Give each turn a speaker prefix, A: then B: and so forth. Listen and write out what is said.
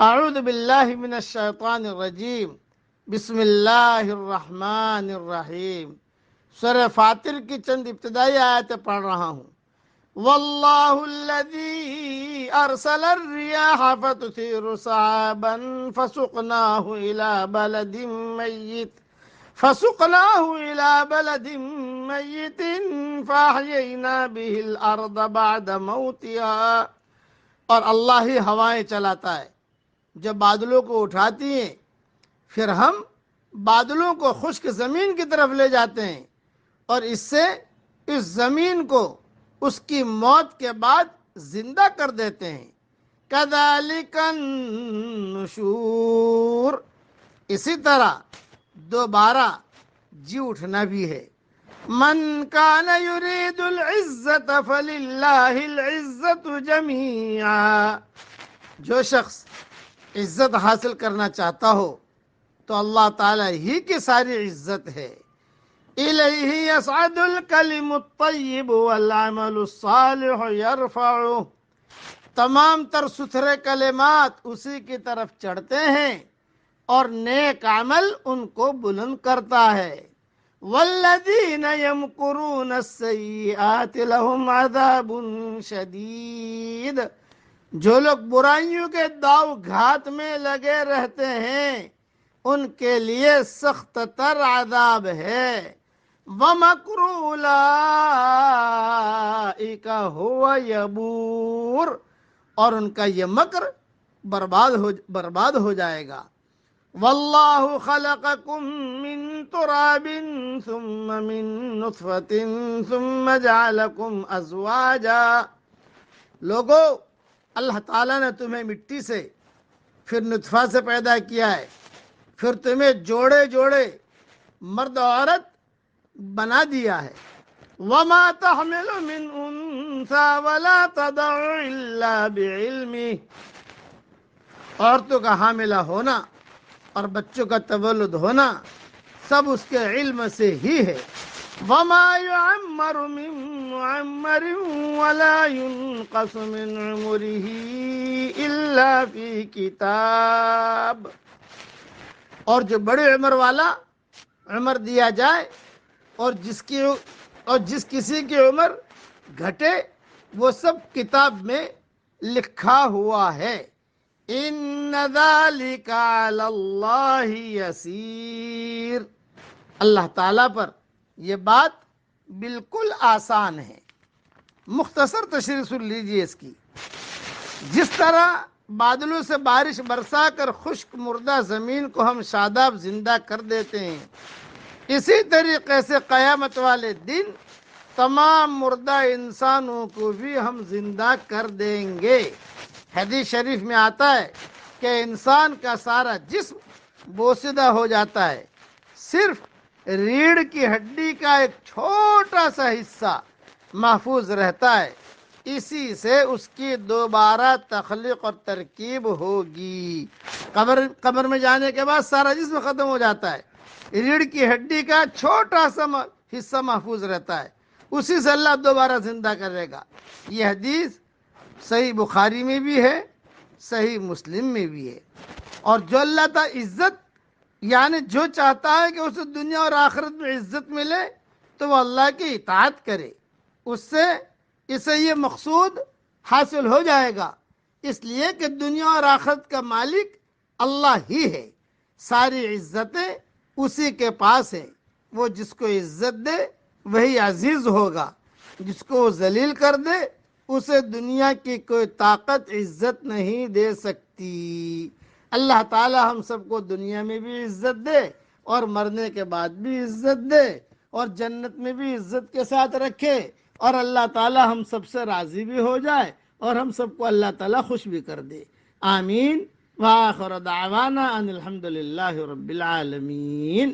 A: اعوذ باللہ من الشیطان الرجیم، بسم اللہ الرحمن الرحیم۔ سورہ فاطر کی چند ابتدائی آیتیں پڑھ رہا ہوں۔ واللہ الذی ارسل الریاح فتثیر سحابا فسقناه الى بلد میت فاحیینا به الارض بعد موتها۔ اور اللہ ہی ہوائیں چلاتا ہے جو بادلوں کو اٹھاتی ہیں، پھر ہم بادلوں کو خشک زمین کی طرف لے جاتے ہیں اور اس سے اس زمین کو اس کی موت کے بعد زندہ کر دیتے ہیں۔ کذالک النشور، اسی طرح دوبارہ جی اٹھنا بھی ہے۔ من کان یرید العزت فللہ العزت جمیعا، جو شخص عزت حاصل کرنا چاہتا ہو تو اللہ تعالیٰ ہی کی ساری عزت ہے۔ الیہ یصعد الکلم الطیب والعمل الصالح یرفعہ، تمام تر ستھرے کلمات اسی کی طرف چڑھتے ہیں اور نیک عمل ان کو بلند کرتا ہے۔ والذین یمکرون السیئات لهم عذاب شدید، جو لوگ برائیوں کے داؤ گھات میں لگے رہتے ہیں ان کے لیے سخت تر عذاب ہے۔ وَمَكْرُ أُولَئِكَ هُوَ یبور، اور ان کا یہ مکر برباد ہو جائے گا۔ واللہ خلقکم من تراب ثم من نطفة ثم جعلکم ازواجا، لوگو اللہ تعالیٰ نے تمہیں مٹی سے پھر نطفہ سے پیدا کیا ہے، پھر تمہیں جوڑے جوڑے مرد و عورت بنا دیا ہے۔ وما تحمل من انثى ولا تضع الا بعلمه، عورتوں کا حاملہ ہونا اور بچوں کا تولد ہونا سب اس کے علم سے ہی ہے۔ وما يعمر من معمر ولا ينقص من عمره الا في کتاب، اور جو بڑے عمر والا عمر دیا جائے اور جس کسی کی عمر گھٹے وہ سب کتاب میں لکھا ہوا ہے۔ ان ذلک علی اللہ یسیر، اللہ تعالیٰ پر یہ بات بالکل آسان ہے۔ مختصر تشریح سن لیجیے اس کی۔ جس طرح بادلوں سے بارش برسا کر خشک مردہ زمین کو ہم شاداب زندہ کر دیتے ہیں، اسی طریقے سے قیامت والے دن تمام مردہ انسانوں کو بھی ہم زندہ کر دیں گے۔ حدیث شریف میں آتا ہے کہ انسان کا سارا جسم بوسیدہ ہو جاتا ہے، صرف ریڑھ کی ہڈی کا ایک چھوٹا سا حصہ محفوظ رہتا ہے، اسی سے اس کی دوبارہ تخلیق اور ترکیب ہوگی۔ قبر میں جانے کے بعد سارا جسم ختم ہو جاتا ہے، ریڑھ کی ہڈی کا چھوٹا سا حصہ محفوظ رہتا ہے، اسی سے اللہ دوبارہ زندہ کرے گا۔ یہ حدیث صحیح بخاری میں بھی ہے، صحیح مسلم میں بھی ہے۔ اور جو اللہ تعالیٰ عزت یعنی جو چاہتا ہے کہ اسے دنیا اور آخرت میں عزت ملے تو وہ اللہ کی اطاعت کرے، اسے یہ مقصود حاصل ہو جائے گا، اس لیے کہ دنیا اور آخرت کا مالک اللہ ہی ہے، ساری عزتیں اسی کے پاس ہیں۔ وہ جس کو عزت دے وہی عزیز ہوگا، جس کو وہ ذلیل کر دے اسے دنیا کی کوئی طاقت عزت نہیں دے سکتی۔ اللہ تعالی ہم سب کو دنیا میں بھی عزت دے اور مرنے کے بعد بھی عزت دے اور جنت میں بھی عزت کے ساتھ رکھے، اور اللہ تعالی ہم سب سے راضی بھی ہو جائے اور ہم سب کو اللہ تعالی خوش بھی کر دے۔ آمین۔ وآخر دعوانا ان الحمد للہ رب العالمین۔